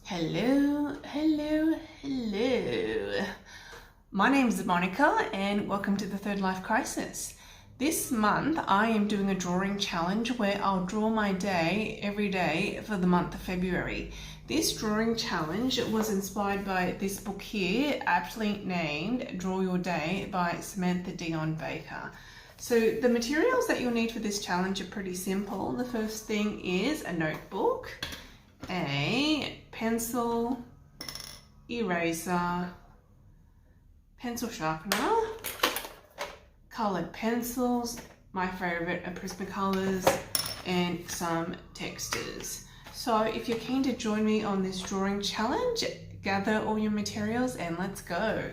Hello. My name is Monica and welcome to the Third Life Crisis. This month I am doing a drawing challenge where I'll draw my day every day for the month of February. This drawing challenge was inspired by this book here, aptly named Draw Your Day by Samantha Dion Baker. So the materials that you'll need for this challenge are pretty simple. The first thing is a notebook, a pencil, eraser, pencil sharpener, coloured pencils, my favourite are Prismacolors, and some textures. So if you're keen to join me on this drawing challenge, gather all your materials and let's go.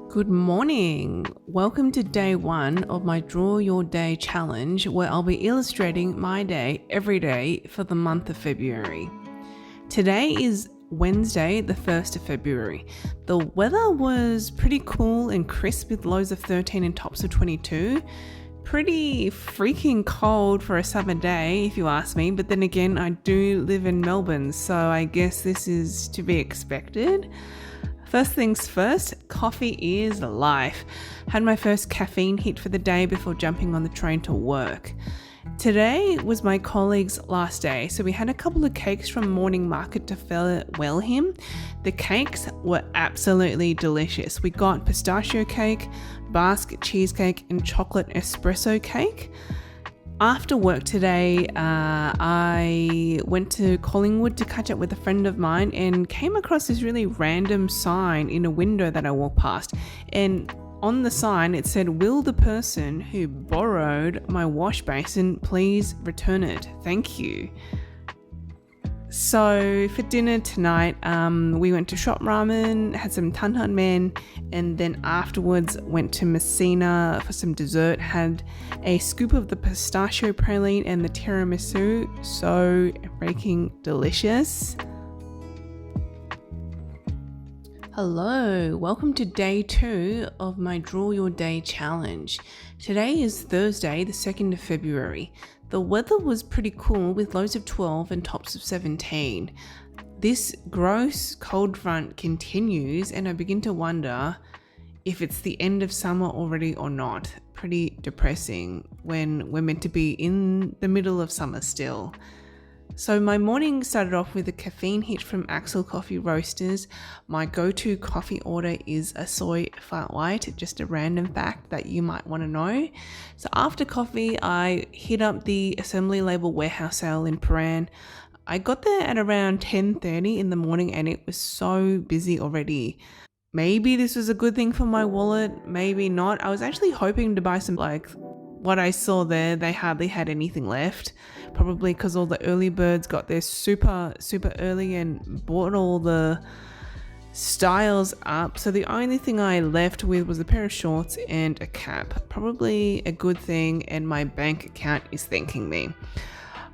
Good morning. Welcome to day one of my Draw Your Day challenge, where I'll be illustrating my day every day for the month of February. Today is Wednesday, the 1st of February. The weather was pretty cool and crisp with lows of 13 and tops of 22. Pretty freaking cold for a summer day, if you ask me, but then again, I do live in Melbourne, so I guess this is to be expected. First things first, coffee is life. Had my first caffeine hit for the day before jumping on the train to work. Today was my colleague's last day, so we had a couple of cakes from morning market to farewell him. The cakes were absolutely delicious. We got pistachio cake, basque cheesecake, and chocolate espresso cake. After work today, I went to Collingwood to catch up with a friend of mine and came across this really random sign in a window that I walked past. And on the sign, it said, "Will the person who borrowed my wash basin please return it? Thank you." So for dinner tonight, we went to Shop Ramen, had some tantan men, and then afterwards went to Messina for some dessert, had a scoop of the pistachio praline and the tiramisu. So freaking delicious. Hello, welcome to day 2 of my Draw Your Day challenge. Today is Thursday, the 2nd of February. The weather was pretty cool with lows of 12 and tops of 17. This gross cold front continues and I begin to wonder if it's the end of summer already or not. Pretty depressing when we're meant to be in the middle of summer still. So my morning started off with a caffeine hit from Axel Coffee Roasters. My go-to coffee order is a soy flat white, just a random fact that you might want to know. So after coffee, I hit up the Assembly Label warehouse sale in Paran. I got there at around 10:30 in the morning and it was so busy already. Maybe this was a good thing for my wallet, maybe not. I was actually hoping to buy some, what I saw there, they hardly had anything left. Probably because all the early birds got there super early and bought all the styles up. So the only thing I left with was a pair of shorts and a cap. Probably a good thing, and my bank account is thanking me.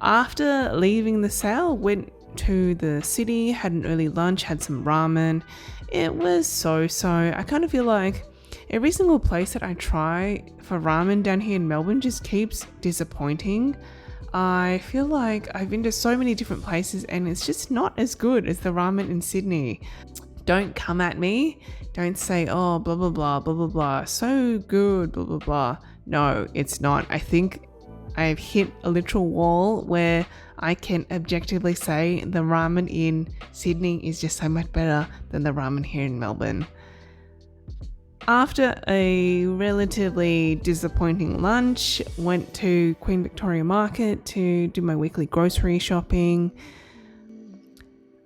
After leaving the sale, went to the city, had an early lunch, had some ramen. It was so. I kind of feel like every single place that I try for ramen down here in Melbourne just keeps disappointing. I feel like I've been to so many different places and it's just not as good as the ramen in Sydney. Don't come at me. Don't say, oh, blah, blah, blah, blah, blah, blah. So good, blah, blah, blah. No, it's not. I think I've hit a literal wall where I can objectively say the ramen in Sydney is just so much better than the ramen here in Melbourne. After a relatively disappointing lunch, went to Queen Victoria Market to do my weekly grocery shopping.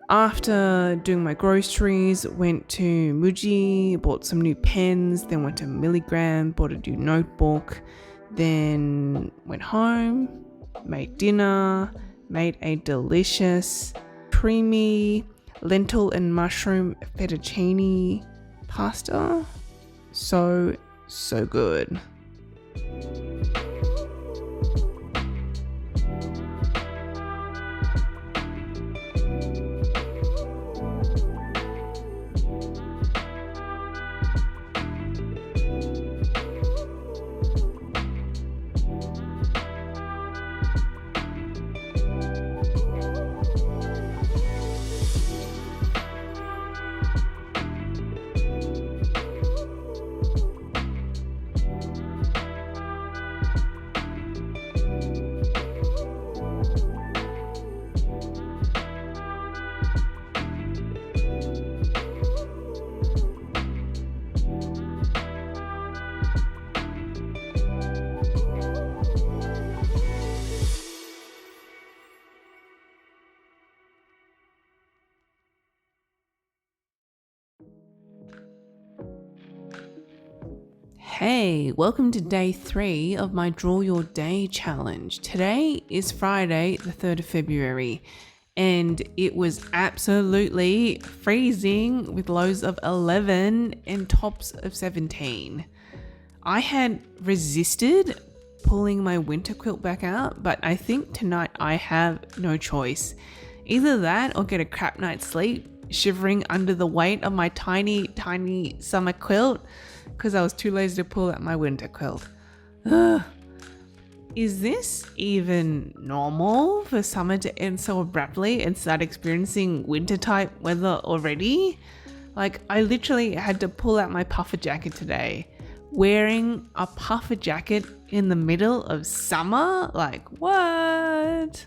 After doing my groceries, went to Muji, bought some new pens, then went to Milligram, bought a new notebook, then went home, made dinner, made a delicious, creamy lentil and mushroom fettuccine pasta. So good. Hey, welcome to day 3 of my Draw Your Day challenge. Today is Friday, the 3rd of February, and it was absolutely freezing with lows of 11 and tops of 17. I had resisted pulling my winter quilt back out, but I think tonight I have no choice. Either that or get a crap night's sleep, shivering under the weight of my tiny summer quilt because I was too lazy to pull out my winter quilt. Ugh. Is this even normal for summer to end so abruptly and start experiencing winter type weather already? Like, I literally had to pull out my puffer jacket today. Wearing a puffer jacket in the middle of summer? Like, what?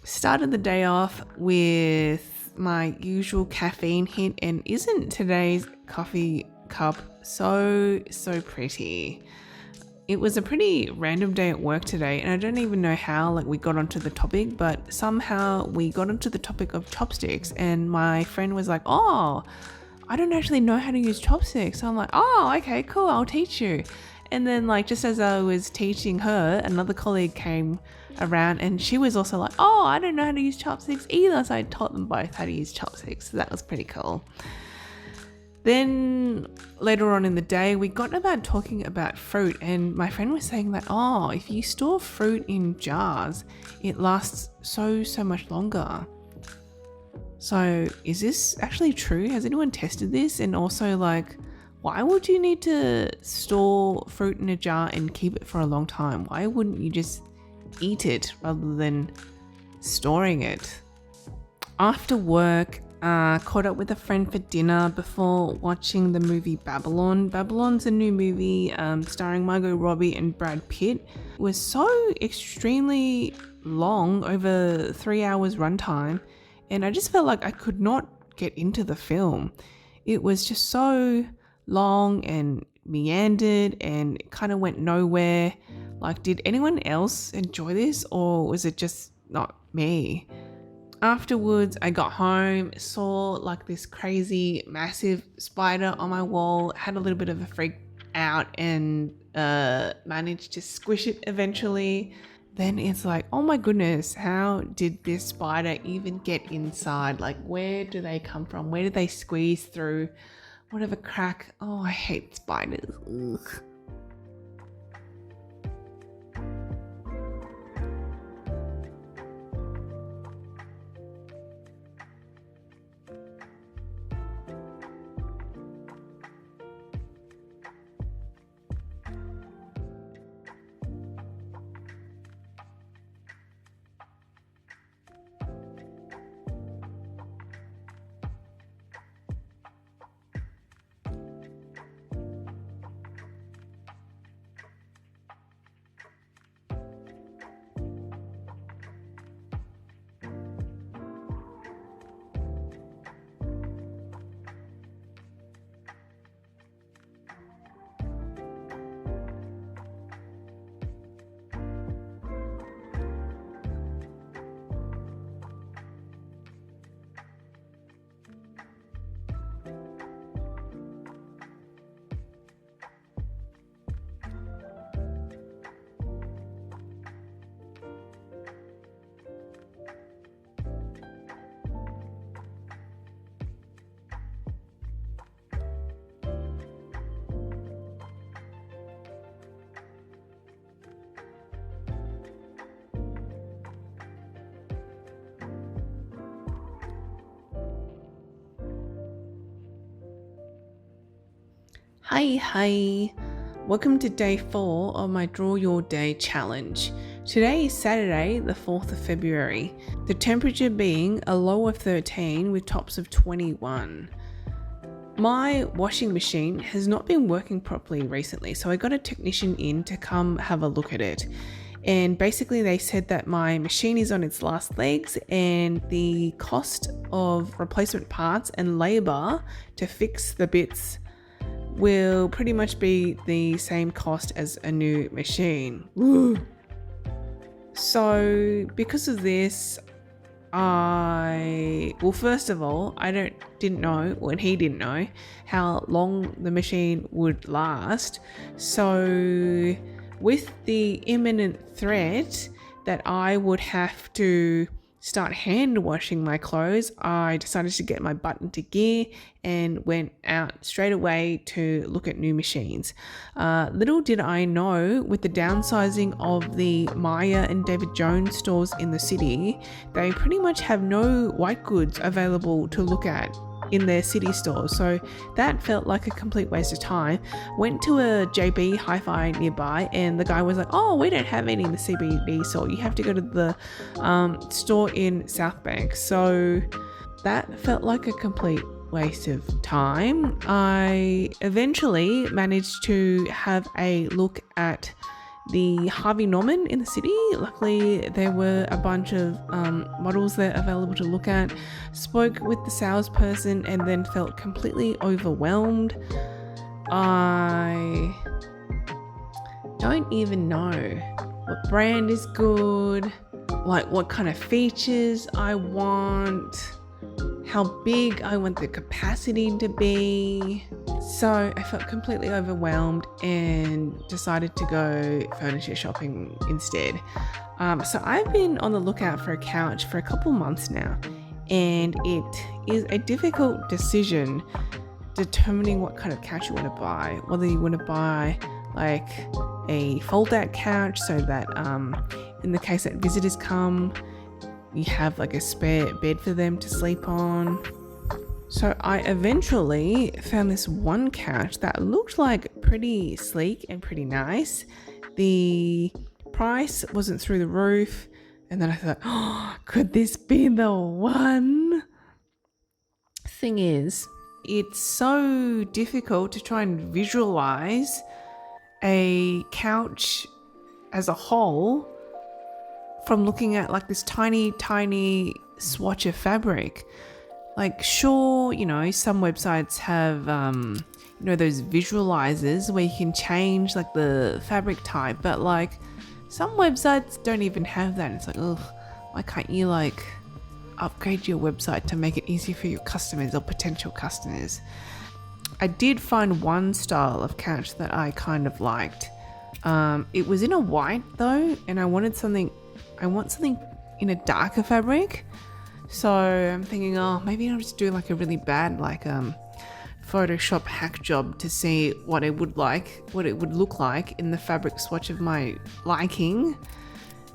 Started the day off with my usual caffeine hit, and isn't today's coffee cup so pretty? It was a pretty random day at work today, and I don't even know how we got onto the topic, but somehow we got onto the topic of chopsticks, and my friend was like, oh, I don't actually know how to use chopsticks. So I'm like, oh, okay, cool, I'll teach you. And then just as I was teaching her, another colleague came around and she was also like, oh, I don't know how to use chopsticks either. So I taught them both how to use chopsticks. So that was pretty cool. Then later on in the day, we got about talking about fruit, and my friend was saying that, oh, if you store fruit in jars, it lasts so much longer. So is this actually true? Has anyone tested this? And also why would you need to store fruit in a jar and keep it for a long time? Why wouldn't you just eat it rather than storing it? After work, caught up with a friend for dinner before watching the movie Babylon. Babylon's a new movie starring Margot Robbie and Brad Pitt. It was so extremely long, over 3 hours runtime, and I just felt like I could not get into the film. It was just so long and meandered and it kind of went nowhere. Did anyone else enjoy this, or was it just not me? Afterwards, I got home, saw this crazy massive spider on my wall, had a little bit of a freak out and managed to squish it eventually. Then it's oh my goodness, how did this spider even get inside? Where do they come from? Where do they squeeze through whatever crack? Oh, I hate spiders. Ugh. Hi. Welcome to day 4 of my Draw Your Day challenge. Today is Saturday, the 4th of February. The temperature being a low of 13 with tops of 21. My washing machine has not been working properly recently, so I got a technician in to come have a look at it. And basically they said that my machine is on its last legs and the cost of replacement parts and labour to fix the bits will pretty much be the same cost as a new machine. Woo. So because of this, First of all, didn't know, and he didn't know how long the machine would last. So with the imminent threat that I would have to start hand washing my clothes, I decided to get my butt into gear and went out straight away to look at new machines. Little did I know, with the downsizing of the Maya and David Jones stores in the city, they pretty much have no white goods available to look at in their city stores, so that felt like a complete waste of time. Went to a JB Hi-Fi nearby, and the guy was like, "Oh, we don't have any in the CBD store. You have to go to the store in South Bank." So that felt like a complete waste of time. I eventually managed to have a look at the Harvey Norman in the city. Luckily, there were a bunch of models there available to look at. Spoke with the salesperson and then felt completely overwhelmed. I don't even know what brand is good, like what kind of features I want, how big I want the capacity to be. So I felt completely overwhelmed and decided to go furniture shopping instead. So I've been on the lookout for a couch for a couple months now, and it is a difficult decision determining what kind of couch you want to buy. Whether you want to buy like a fold-out couch so that in the case that visitors come, you have like a spare bed for them to sleep on. So I eventually found this one couch that looked like pretty sleek and pretty nice. The price wasn't through the roof, and then I thought, oh, could this be the one? Thing is, it's so difficult to try and visualize a couch as a whole from looking at like this tiny swatch of fabric. Like, sure, some websites have, those visualizers where you can change like the fabric type, but like some websites don't even have that. It's like, ugh, why can't you like upgrade your website to make it easier for your customers or potential customers? I did find one style of couch that I kind of liked. It was in a white though, and I want something in a darker fabric. So I'm thinking, maybe I'll just do like a really bad Photoshop hack job to see what it would look like in the fabric swatch of my liking,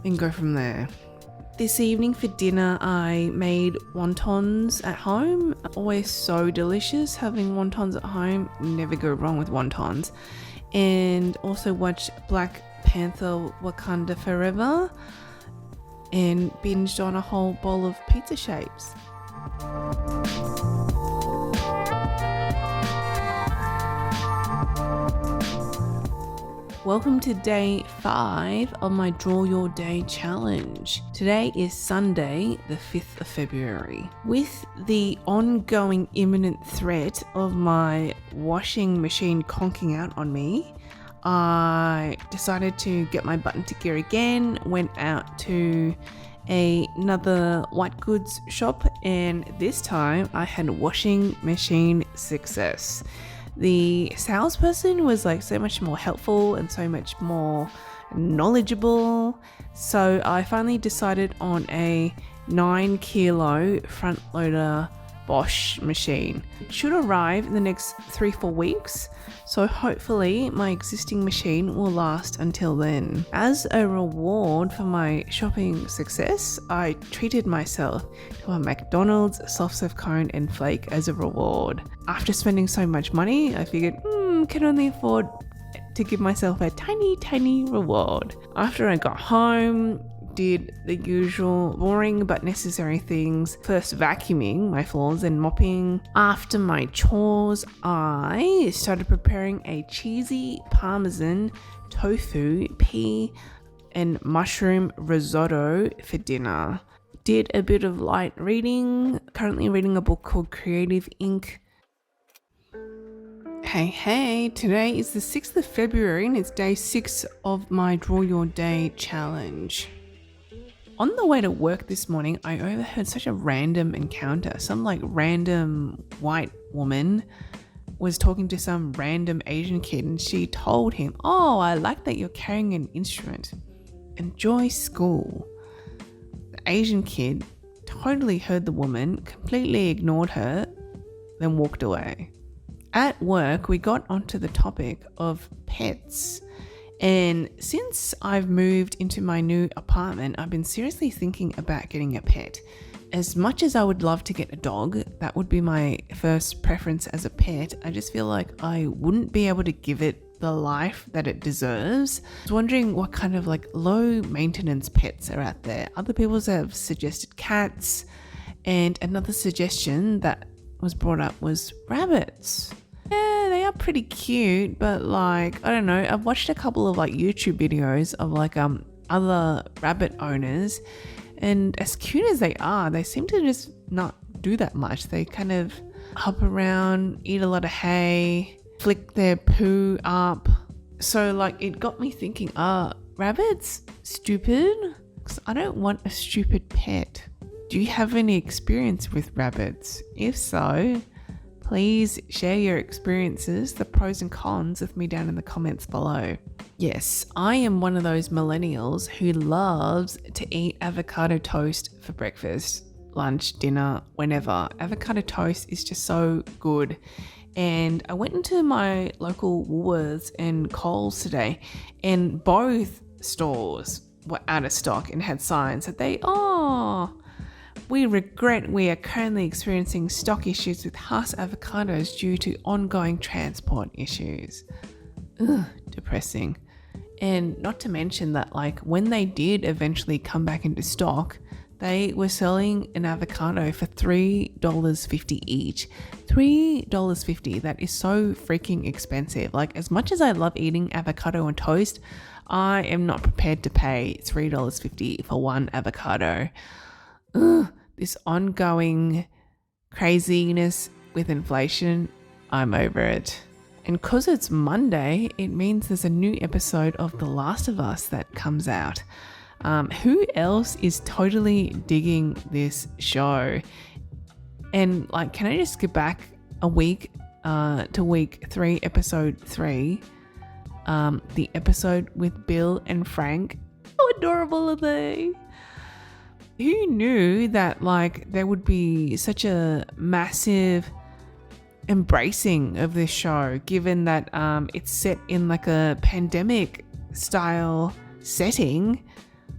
and go from there. This evening for dinner, I made wontons at home. Always so delicious having wontons at home. Never go wrong with wontons. And also watched Black Panther Wakanda Forever, and binged on a whole bowl of pizza shapes. Welcome to day 5 of my Draw Your Day challenge. Today is Sunday, the 5th of February. With the ongoing imminent threat of my washing machine conking out on me, I decided to get my butt into gear again, went out to another white goods shop, and this time I had washing machine success. The salesperson was like so much more helpful and so much more knowledgeable. So I finally decided on a 9 kilo front loader Bosch machine. It should arrive in the next 3-4 weeks, so hopefully my existing machine will last until then. As a reward for my shopping success, I treated myself to a McDonald's soft serve cone and flake as a reward. After spending so much money, I figured, can only afford to give myself a tiny reward. After I got home, did the usual boring but necessary things. First vacuuming my floors and mopping. After my chores, I started preparing a cheesy parmesan tofu pea and mushroom risotto for dinner. Did a bit of light reading. Currently reading a book called Creative Ink. Hey, today is the 6th of February and it's day 6 of my Draw Your Day challenge. On the way to work this morning, I overheard such a random encounter. Some random white woman was talking to some random Asian kid, and she told him, "Oh, I like that you're carrying an instrument. Enjoy school." The Asian kid totally heard the woman, completely ignored her, then walked away. At work, we got onto the topic of pets. And since I've moved into my new apartment, I've been seriously thinking about getting a pet. As much as I would love to get a dog, that would be my first preference as a pet, I just feel like I wouldn't be able to give it the life that it deserves. I was wondering what kind of low maintenance pets are out there. Other people have suggested cats, and another suggestion that was brought up was rabbits. Yeah, they are pretty cute, but I don't know. I've watched a couple of YouTube videos of other rabbit owners, and as cute as they are, they seem to just not do that much. They kind of hop around, eat a lot of hay, flick their poo up. So it got me thinking, are rabbits stupid? 'Cause I don't want a stupid pet. Do you have any experience with rabbits? If so, please share your experiences, the pros and cons, with me down in the comments below. Yes, I am one of those millennials who loves to eat avocado toast for breakfast, lunch, dinner, whenever. Avocado toast is just so good. And I went into my local Woolworths and Coles today, and both stores were out of stock and had signs that we regret we are currently experiencing stock issues with Hass avocados due to ongoing transport issues. Ugh, depressing. And not to mention that when they did eventually come back into stock, they were selling an avocado for $3.50 each. $3.50. That is so freaking expensive. As much as I love eating avocado on toast, I am not prepared to pay $3.50 for one avocado. Ugh, this ongoing craziness with inflation, I'm over it. And because it's Monday, it means there's a new episode of The Last of Us that comes out. Who else is totally digging this show? And can I just skip back a week to week 3, episode 3? The episode with Bill and Frank. How adorable are they? Who knew that there would be such a massive embracing of this show, given that it's set in a pandemic style setting,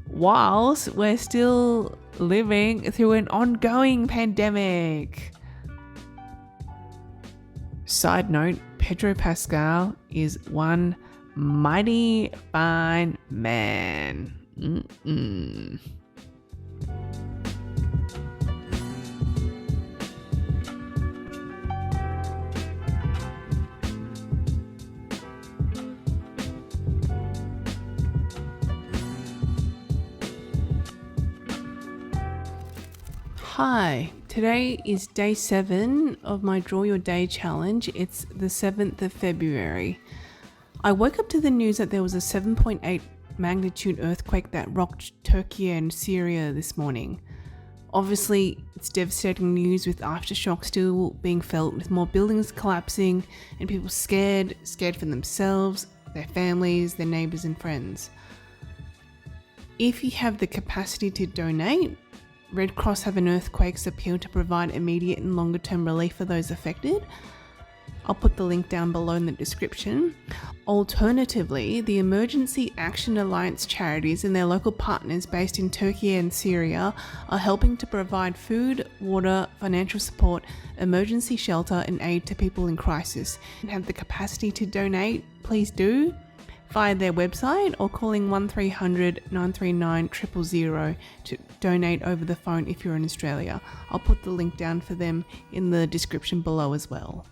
whilst we're still living through an ongoing pandemic. Side note, Pedro Pascal is one mighty fine man. Hi, today is day 7 of my Draw Your Day challenge. It's the 7th of February. I woke up to the news that there was a 7.8 magnitude earthquake that rocked Turkey and Syria this morning. Obviously, it's devastating news with aftershocks still being felt, with more buildings collapsing and people scared for themselves, their families, their neighbours and friends. If you have the capacity to donate, Red Cross have an earthquakes appeal to provide immediate and longer term relief for those affected. I'll put the link down below in the description. Alternatively, the Emergency Action Alliance charities and their local partners based in Turkey and Syria are helping to provide food, water, financial support, emergency shelter and aid to people in crisis. And have the capacity to donate, please do, via their website or calling 1300 939 000 to donate over the phone if you're in Australia. I'll put the link down for them in the description below as well.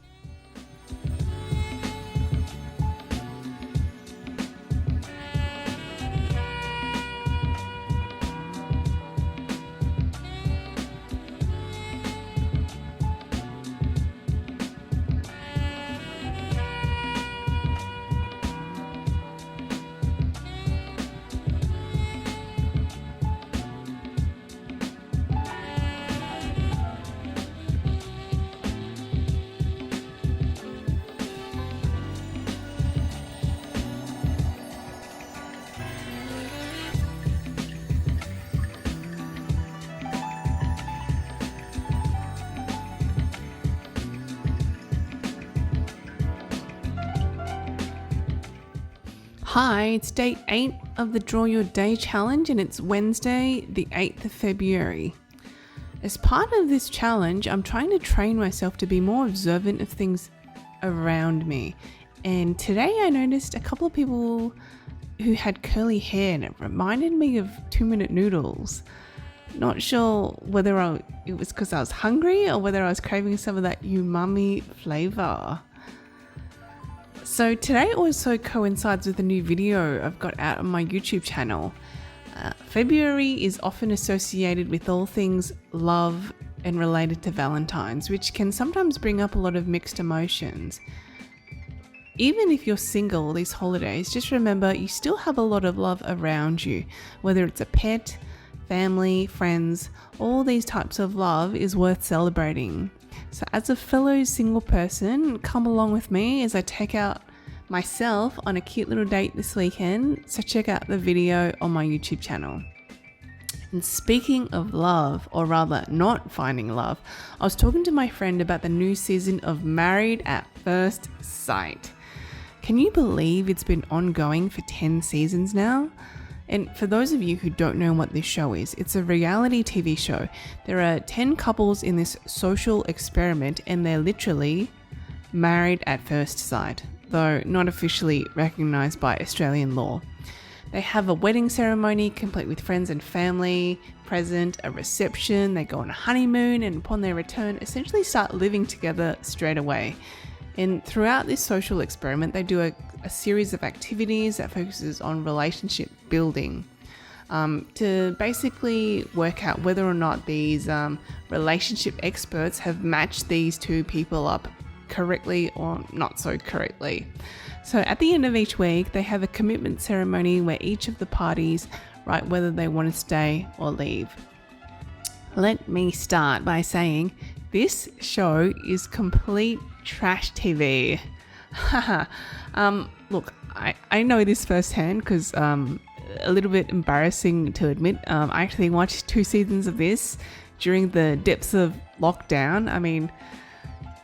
Hi, it's day 8 of the Draw Your Day challenge and it's Wednesday, the 8th of February. As part of this challenge, I'm trying to train myself to be more observant of things around me. And today I noticed a couple of people who had curly hair and it reminded me of 2-minute noodles. Not sure whether it was because I was hungry or whether I was craving some of that umami flavor. So today also coincides with a new video I've got out on my YouTube channel. February is often associated with all things love and related to Valentine's, which can sometimes bring up a lot of mixed emotions. Even if you're single these holidays, just remember you still have a lot of love around you, whether it's a pet, family, friends, all these types of love is worth celebrating. So as a fellow single person, come along with me as I take out myself on a cute little date this weekend, so check out the video on my YouTube channel. And speaking of love, or rather not finding love, I was talking to my friend about the new season of Married at First Sight. Can you believe it's been ongoing for 10 seasons now? And for those of you who don't know what this show is, it's a reality TV show. There are 10 couples in this social experiment and they're literally married at first sight, though not officially recognised by Australian law. They have a wedding ceremony complete with friends and family present, a reception, they go on a honeymoon, and upon their return essentially start living together straight away. And throughout this social experiment, they do a series of activities that focuses on relationship building to basically work out whether or not these relationship experts have matched these two people up correctly or not so correctly. So at the end of each week, they have a commitment ceremony where each of the parties write whether they want to stay or leave. Let me start by saying this show is complete trash TV. Look, I know this firsthand because a little bit embarrassing to admit. I actually watched 2 seasons of this during the depths of lockdown. I mean,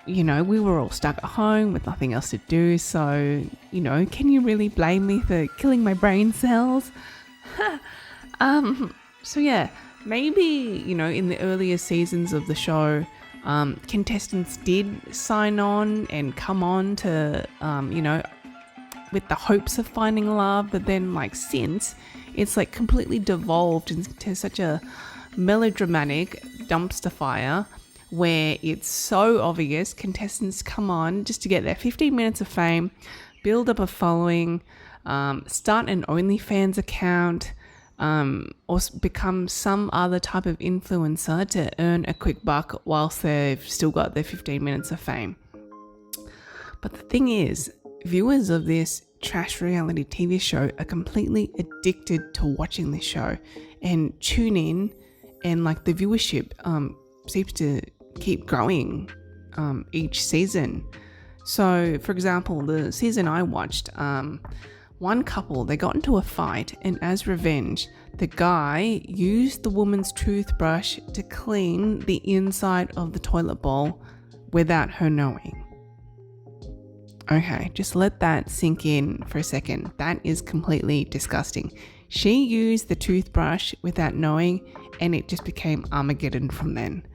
you know, we were all stuck at home with nothing else to do. So, you know, can you really blame me for killing my brain cells? So yeah, maybe, you know, in the earlier seasons of the show, contestants did sign on and come on to, you know, with the hopes of finding love, but then like since it's like completely devolved into such a melodramatic dumpster fire where it's so obvious contestants come on just to get their 15 minutes of fame, build up a following, start an OnlyFans account, or become some other type of influencer to earn a quick buck whilst they've still got their 15 minutes of fame. But the thing is, viewers of this trash reality TV show are completely addicted to watching this show and tune in, and like the viewership seems to keep growing each season. So for example, the season I watched, one couple, they got into a fight, and as revenge, the guy used the woman's toothbrush to clean the inside of the toilet bowl without her knowing. Okay, just let that sink in for a second. That is completely disgusting. She used the toothbrush without knowing, and it just became Armageddon from then.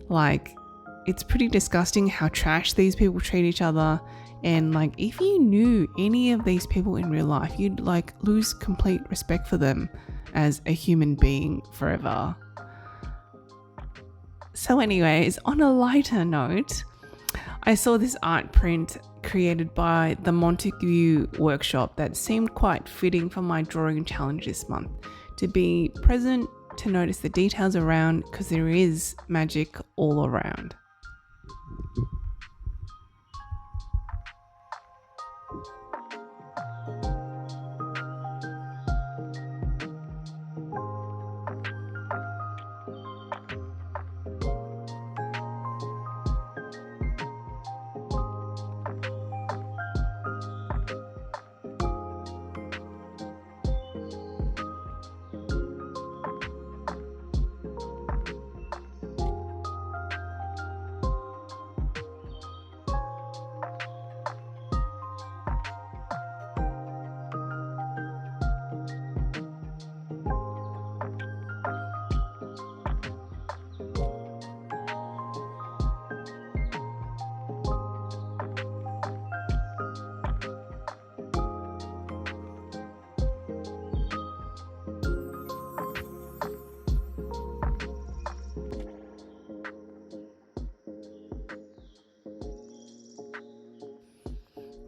Like, it's pretty disgusting how trash these people treat each other. And like, if you knew any of these people in real life, you'd like lose complete respect for them as a human being forever. So anyways, on a lighter note, I saw this art print created by the Montague workshop that seemed quite fitting for my drawing challenge this month. To be present, to notice the details around, because there is magic all around.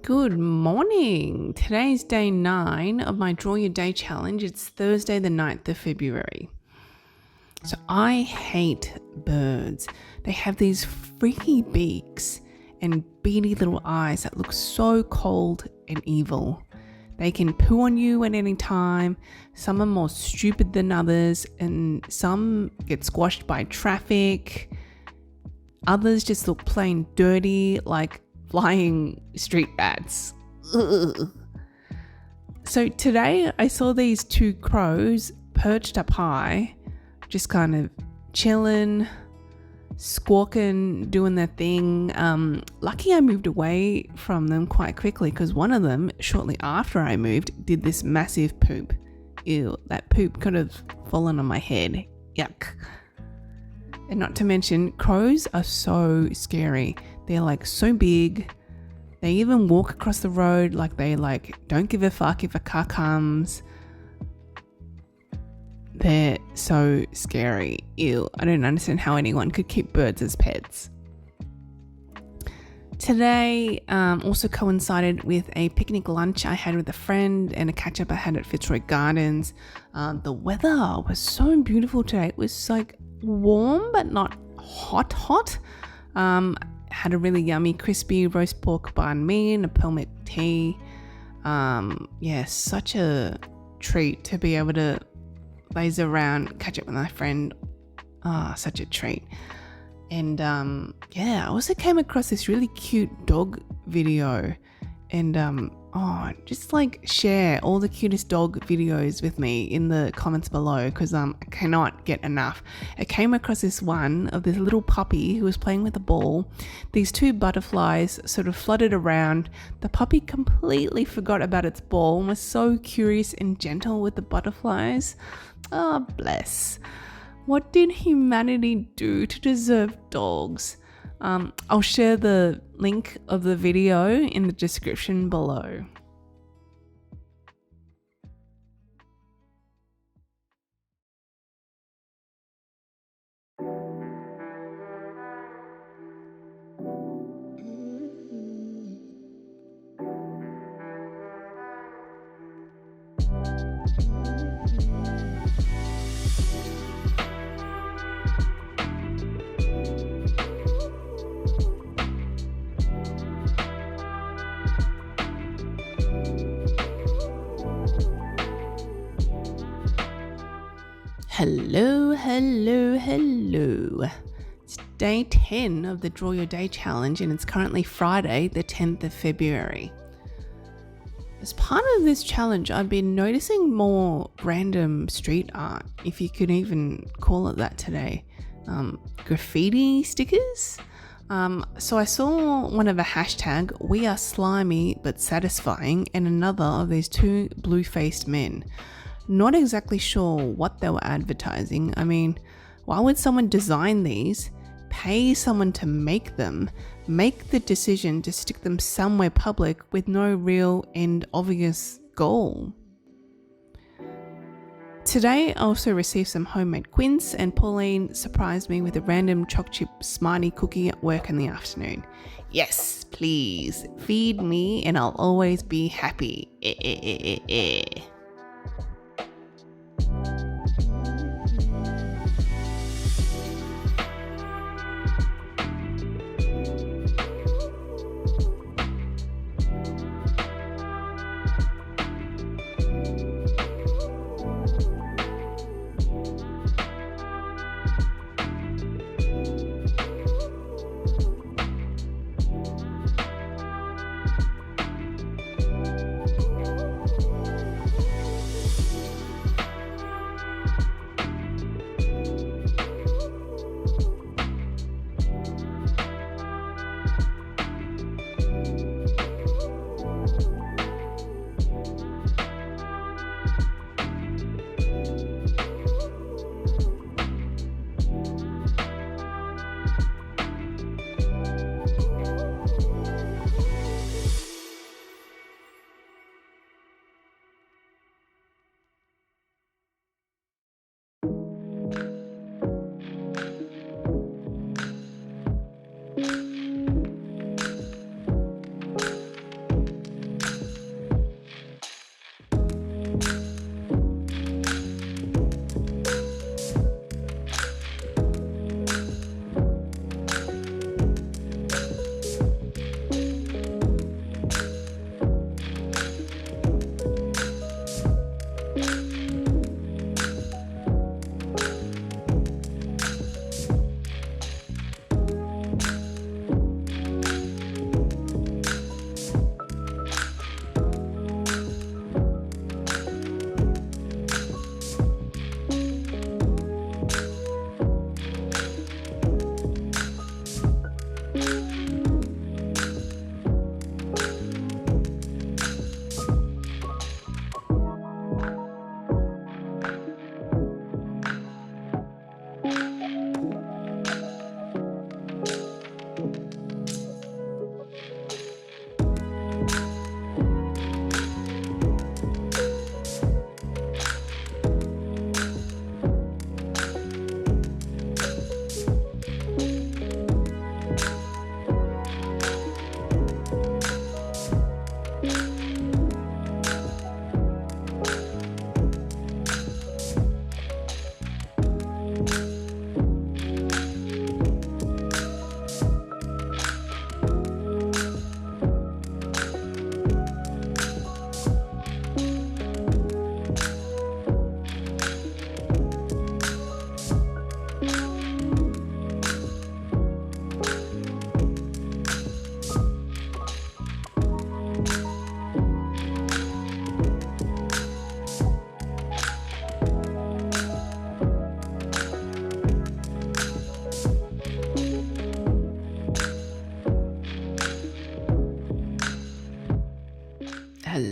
Good morning. Today's day 9 of my Draw Your Day challenge. It's Thursday the 9th of February. So I hate birds. They have these freaky beaks and beady little eyes that look so cold and evil. They can poo on you at any time. Some are more stupid than others, and some get squashed by traffic. Others just look plain dirty, like flying street rats. Ugh. So today I saw these two crows perched up high, just kind of chilling, squawking, doing their thing. Lucky I moved away from them quite quickly, because one of them, shortly after I moved, did this massive poop. Ew, that poop could have fallen on my head. Yuck. And not to mention, crows are so scary. They're like so big. They even walk across the road like they don't give a fuck if a car comes. They're so scary. Ew, I don't understand how anyone could keep birds as pets. Today also coincided with a picnic lunch I had with a friend and a catch-up I had at Fitzroy Gardens. The weather was so beautiful today. It was like warm but not hot. Had a really yummy crispy roast pork banh mi and a pearl milk tea. Such a treat to be able to laze around, catch up with my friend. Such a treat. And I also came across this really cute dog video, and just share all the cutest dog videos with me in the comments below, because I cannot get enough. I came across this one of this little puppy who was playing with a ball. These two butterflies sort of fluttered around. The puppy completely forgot about its ball and was so curious and gentle with the butterflies. Oh, bless. What did humanity do to deserve dogs? I'll share the link of the video in the description below. Hello. It's day 10 of the Draw Your Day challenge, and it's currently Friday, the 10th of February. As part of this challenge, I've been noticing more random street art, if you could even call it that today. Graffiti stickers. So I saw one of a hashtag, "We are slimy but satisfying," and another of these two blue-faced men. Not exactly sure what they were advertising. I mean, why would someone design these, pay someone to make them, make the decision to stick them somewhere public with no real and obvious goal? Today I also received some homemade quince, and Pauline surprised me with a random choc chip Smartie cookie at work in the afternoon. Yes, please, feed me and I'll always be happy.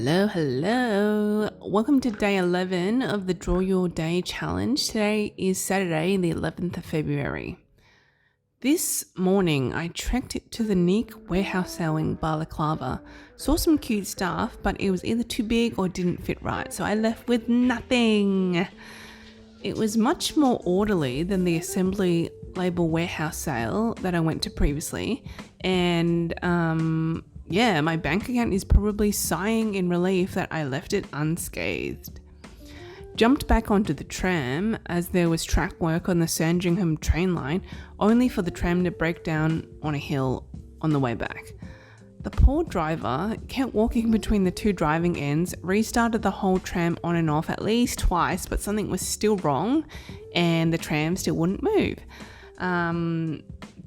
Hello. Welcome to day 11 of the Draw Your Day challenge. Today is Saturday, the 11th of February. This morning, I trekked to the Nick warehouse sale in Balaclava. Saw some cute stuff, but it was either too big or didn't fit right, so I left with nothing. It was much more orderly than the assembly label warehouse sale that I went to previously, and my bank account is probably sighing in relief that I left it unscathed. Jumped back onto the tram as there was track work on the Sandringham train line, only for the tram to break down on a hill on the way back. The poor driver kept walking between the two driving ends, restarted the whole tram on and off at least twice, but something was still wrong and the tram still wouldn't move.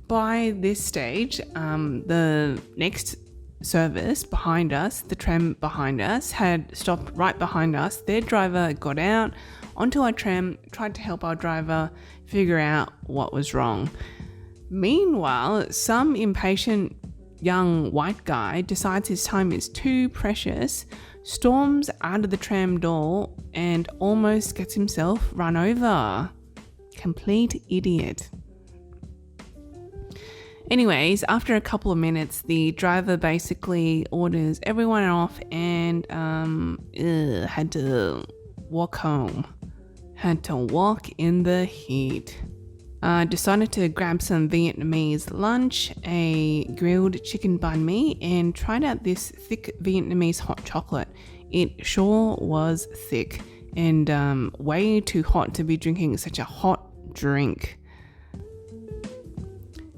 By this stage, the next service behind us, the tram behind us, had stopped right behind us. Their driver got out onto our tram, tried to help our driver figure out what was wrong. Meanwhile, some impatient young white guy decides his time is too precious, storms out of the tram door and almost gets himself run over. Complete idiot. Anyways, after a couple of minutes, the driver basically orders everyone off and had to walk home. Had to walk in the heat. Decided to grab some Vietnamese lunch, a grilled chicken banh mi, and tried out this thick Vietnamese hot chocolate. It sure was thick and way too hot to be drinking such a hot drink.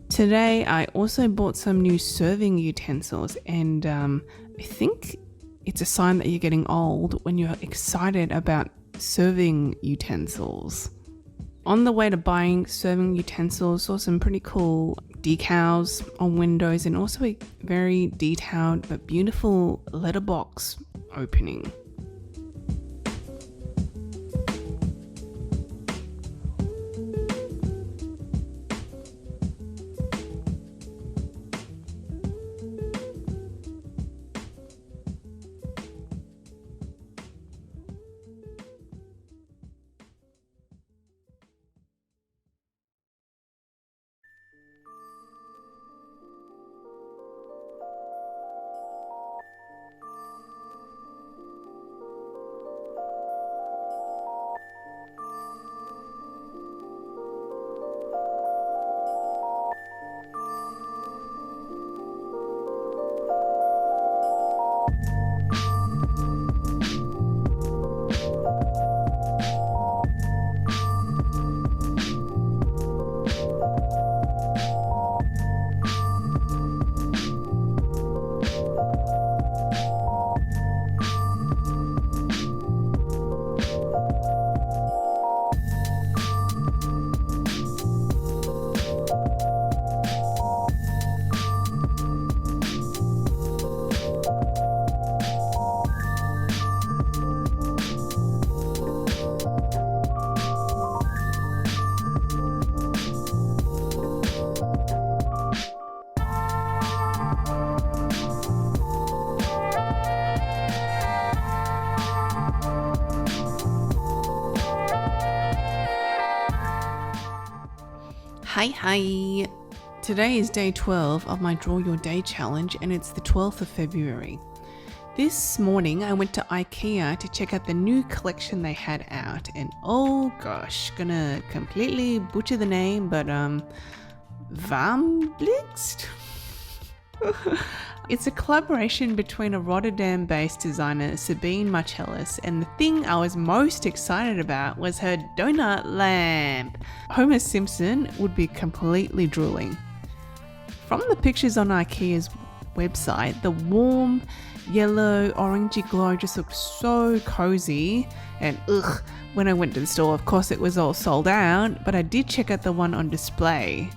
Today, I also bought some new serving utensils, and I think it's a sign that you're getting old when you're excited about serving utensils. On the way to buying serving utensils, saw some pretty cool decals on windows and also a very detailed but beautiful letterbox opening. Hi. Today is day 12 of my Draw Your Day challenge and it's the 12th of February. This morning I went to Ikea to check out the new collection they had out and oh gosh, gonna completely butcher the name but Vamblixt? It's a collaboration between a Rotterdam-based designer, Sabine Marcellus, and the thing I was most excited about was her donut lamp. Homer Simpson would be completely drooling. From the pictures on Ikea's website, the warm, yellow, orangey glow just looked so cozy, and when I went to the store, of course it was all sold out, but I did check out the one on display.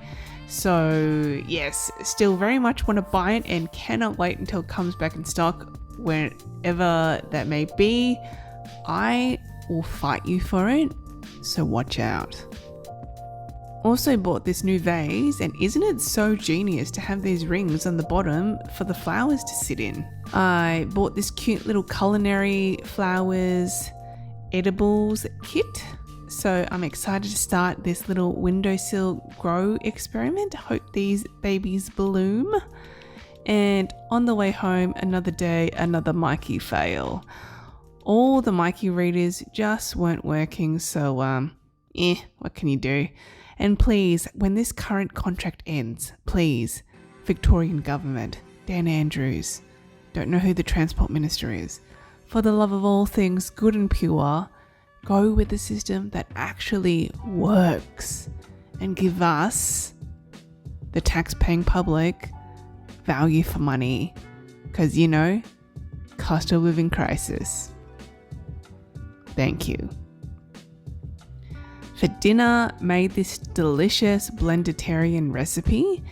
So yes, still very much want to buy it and cannot wait until it comes back in stock whenever that may be. I will fight you for it, so watch out. Also bought this new vase, and isn't it so genius to have these rings on the bottom for the flowers to sit in? I bought this cute little culinary flowers edibles kit. So I'm excited to start this little windowsill grow experiment. Hope these babies bloom. And on the way home, another day, another Mikey fail. All the Mikey readers just weren't working, so what can you do? And please, when this current contract ends, please, Victorian government, Dan Andrews, don't know who the Transport Minister is, for the love of all things good and pure, go with the system that actually works and give us, the tax-paying public, value for money. Because, cost of living crisis. Thank you. For dinner, made this delicious blenditarian recipe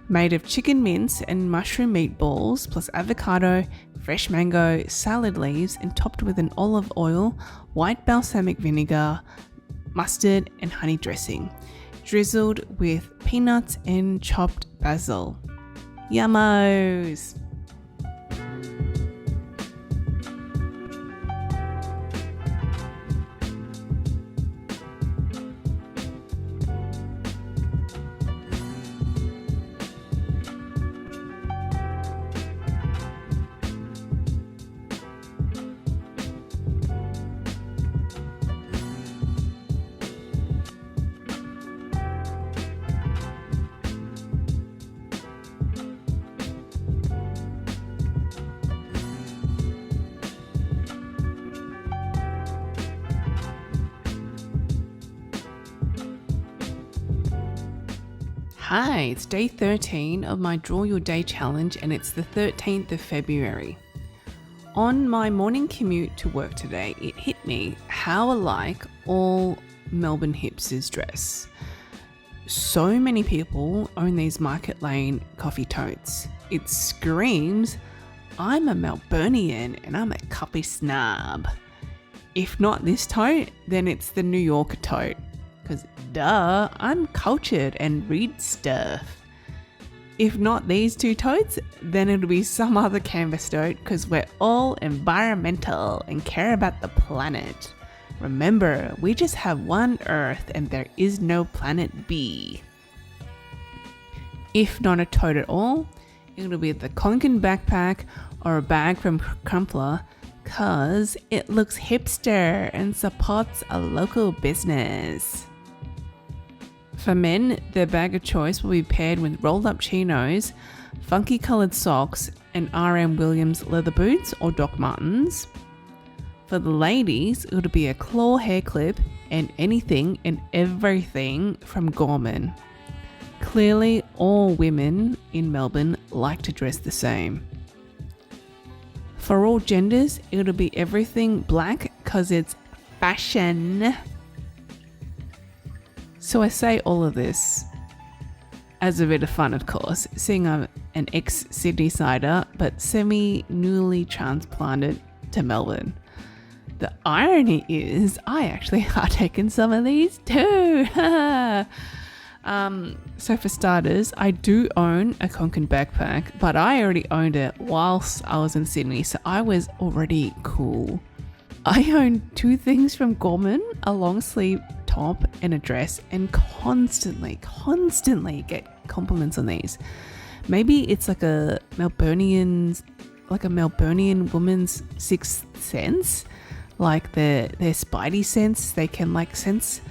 made of chicken mince and mushroom meatballs plus avocado, fresh mango, salad leaves, and topped with an olive oil, white balsamic vinegar, mustard, and honey dressing, drizzled with peanuts and chopped basil. Yummos! Hi, it's day 13 of my Draw Your Day challenge, and it's the 13th of February. On my morning commute to work today, it hit me how alike all Melbourne hipsters dress. So many people own these Market Lane coffee totes. It screams, I'm a Melburnian and I'm a coffee snob. If not this tote, then it's the New Yorker tote. Because duh, I'm cultured and read stuff. If not these two totes, then it'll be some other canvas tote, because we're all environmental and care about the planet. Remember, we just have one Earth and there is no planet B. If not a tote at all, it'll be the Konkin backpack or a bag from Crumpler, cause it looks hipster and supports a local business. For men, their bag of choice will be paired with rolled up chinos, funky coloured socks, and R.M. Williams leather boots or Doc Martens. For the ladies, it'll be a claw hair clip and anything and everything from Gorman. Clearly, all women in Melbourne like to dress the same. For all genders, it'll be everything black because it's fashion. So I say all of this as a bit of fun, of course, seeing I'm an ex-Sydney sider, but semi-newly transplanted to Melbourne. The irony is I actually have taken some of these too. So for starters, I do own a Konkin backpack, but I already owned it whilst I was in Sydney, so I was already cool. I own two things from Gorman, a long sleeve top and a dress, and constantly get compliments on these. Maybe it's like a Melburnian woman's sixth sense, like their spidey sense. They can sense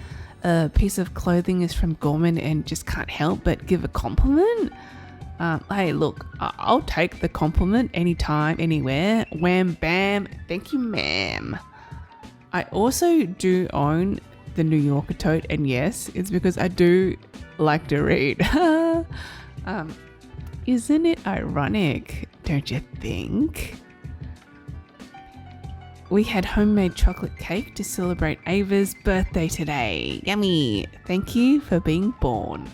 a piece of clothing is from Gorman and just can't help but give a compliment. Hey, look, I'll take the compliment anytime, anywhere. Wham, bam, thank you, ma'am. I also do own the New Yorker tote, and yes, it's because I do like to read. Isn't it ironic, don't you think? We had homemade chocolate cake to celebrate Ava's birthday today. Yummy! Thank you for being born.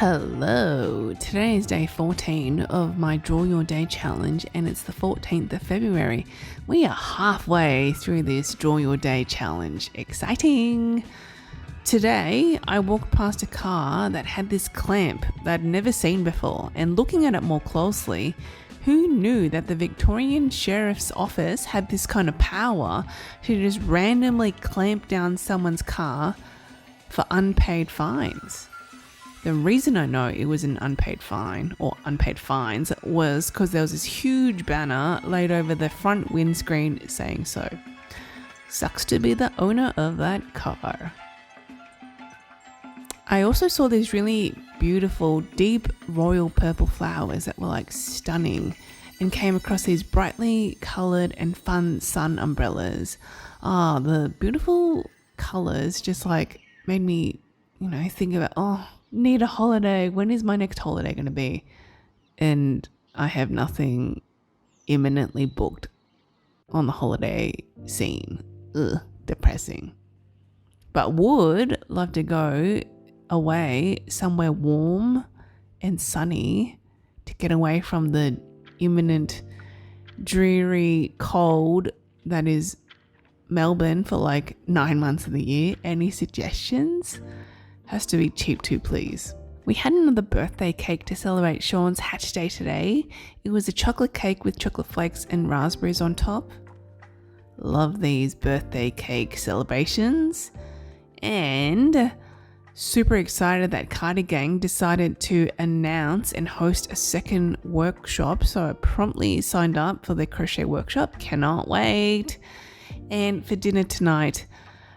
Hello, today is day 14 of my Draw Your Day challenge and it's the 14th of February. We are halfway through this Draw Your Day challenge. Exciting! Today, I walked past a car that had this clamp that I'd never seen before, and looking at it more closely, who knew that the Victorian Sheriff's Office had this kind of power to just randomly clamp down someone's car for unpaid fines? The reason I know it was an unpaid fine or unpaid fines was because there was this huge banner laid over the front windscreen saying so. Sucks to be the owner of that car. I also saw these really beautiful, deep royal purple flowers that were like stunning, and came across these brightly coloured and fun sun umbrellas. The beautiful colours just like made me, think about, need a holiday. When is my next holiday going to be? And I have nothing imminently booked on the holiday scene. Depressing. But would love to go away somewhere warm and sunny to get away from the imminent dreary cold that is Melbourne for like 9 months of the year. Any suggestions? Has to be cheap too, please. We had another birthday cake to celebrate Sean's hatch day today. It was a chocolate cake with chocolate flakes and raspberries on top. Love these birthday cake celebrations. And super excited that Cardi Gang decided to announce and host a second workshop. So I promptly signed up for the crochet workshop. Cannot wait. And for dinner tonight,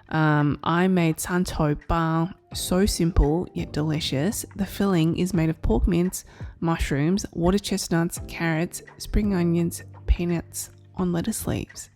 I made santo bao. So simple yet delicious. The filling is made of pork mince, mushrooms, water chestnuts, carrots, spring onions, peanuts on lettuce leaves.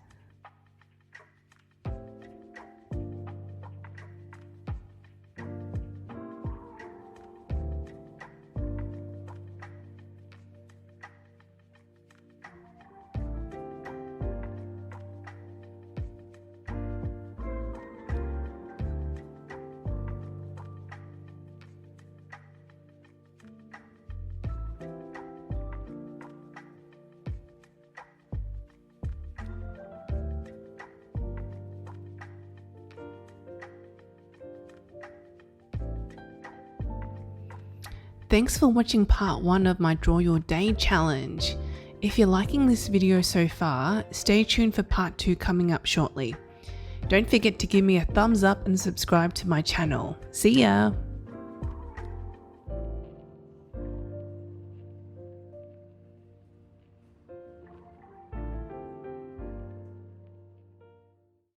Thanks for watching part 1 of my Draw Your Day challenge. If you're liking this video so far, stay tuned for part 2 coming up shortly. Don't forget to give me a thumbs up and subscribe to my channel. See ya!